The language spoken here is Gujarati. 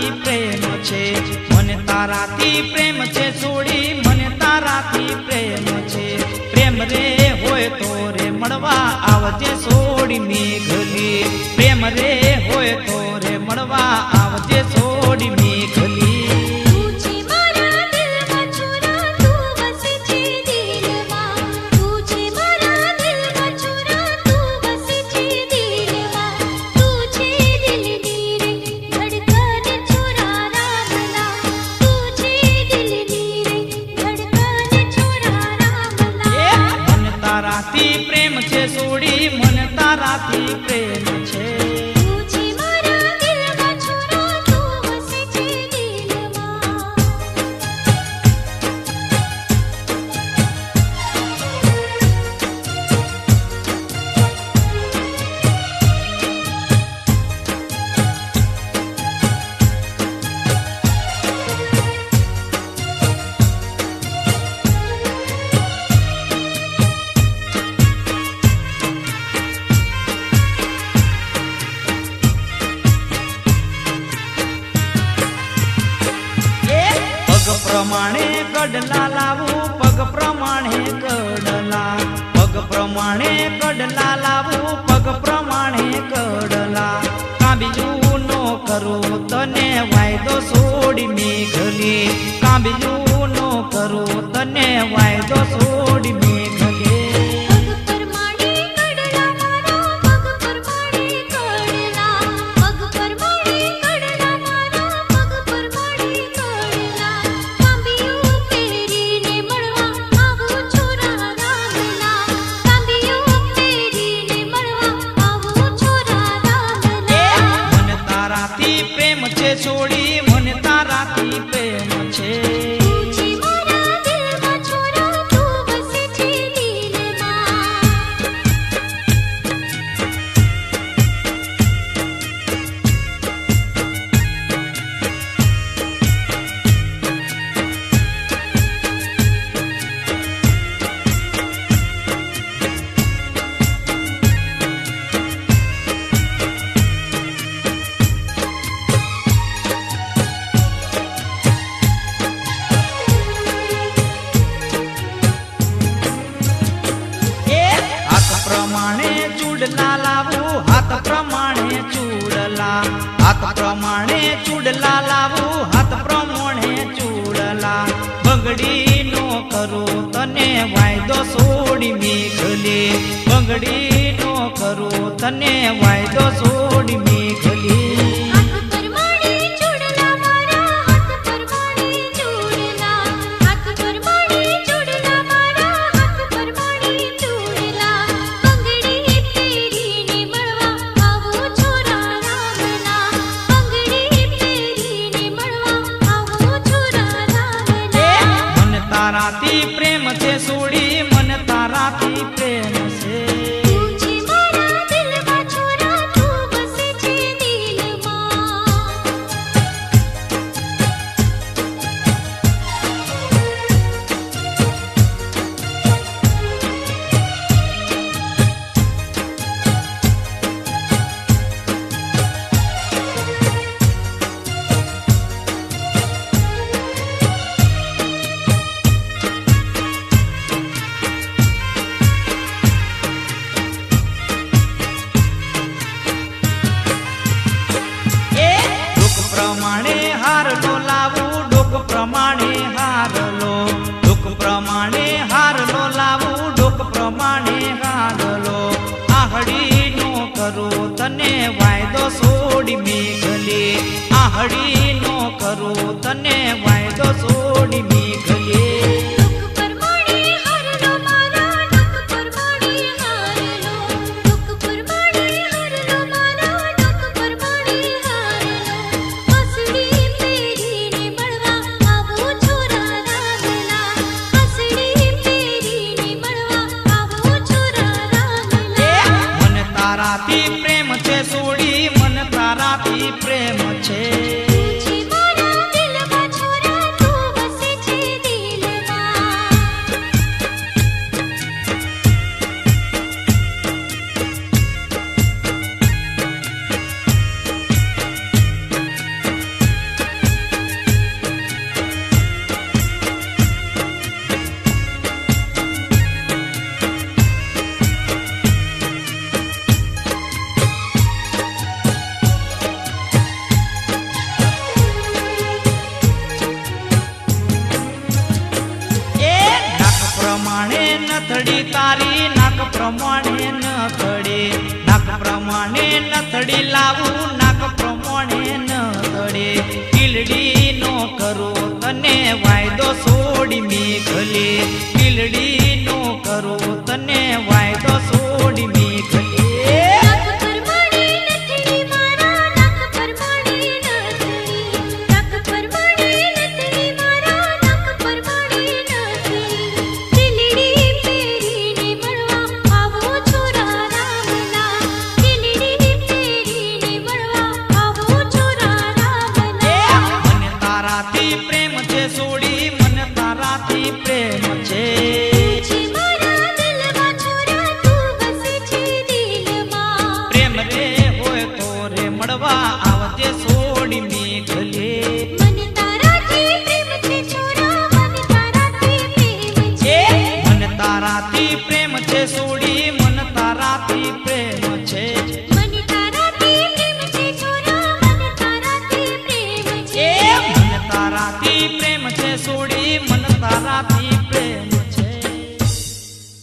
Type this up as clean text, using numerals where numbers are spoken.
તારાથી પ્રેમ છે, મને તારાથી પ્રેમ છે છોડી, મને તારાથી પ્રેમ છે. પ્રેમ રે હોય તો રે મળવા આવજે છોડી મેઘલી, પ્રેમ રે હોય તો રે મળવા આવજે છોડી મેઘલી. તારાથી પ્રેમ છે છોડી, મને તારાથી પ્રેમ છે. પ્રમાણે કડલા લાવું, પગ પ્રમાણે કડલા, પગ પ્રમાણે કડલા લાવું, પગ પ્રમાણે કડલા. કાંબીજું નો કરું તને વાયદો છોડી મેઘલી, કાંબીજું નો કરું તને વાયદો છોડી મેઘલી. પ્રેમ છે છોડી, મને તારાથી પ્રેમ છે. પ્રમાણે ચૂડલા લાવું, હાથ પ્રમાણે ચૂડલા, હાથ પ્રમાણે ચૂડલા લાવું, હાથ પ્રમાણે ચૂડલા. બંગડી નો કરું તને વાયદો છોડી મેઘલી, બંગડી નો કરું તને વાયદો છોડી મેઘલી. તારાથી પ્રેમ છે છોડી, મને તારાથી પ્રેમ છે. પ્રમાણે હાર લો લાવું, ડોક પ્રમાણે હાર લો, ડોક પ્રમાણે હાર લો લાવું, ડોક પ્રમાણે હાર લો. આહડી નો કરું તને વાયદો છોડી મેઘલી, આહડી નો કરું તને વાયદો છોડી મેઘલી. તારાથી પ્રેમ છે છોડી, મને તારાથી પ્રેમ છે. પ્રમાણે ન તડે નાક પ્રમાણે નથડી લાવું નાક પ્રમાણે ન તડે કિલડી નો કરો તને વાયદો છોડી મેઘલે કિલડી નો કરો તને વાયદો છોડી મેઘલે આવજે છોડી મેઘલે મને તારાથી પ્રેમ છે છોરા મને તારાથી પ્રેમ છે મને તારાથી પ્રેમ છે છોડી મન તારાથી પ્રેમ છે મને તારાથી પ્રેમ છે છોરા મને તારાથી પ્રેમ છે મને તારાથી પ્રેમ છે છોડી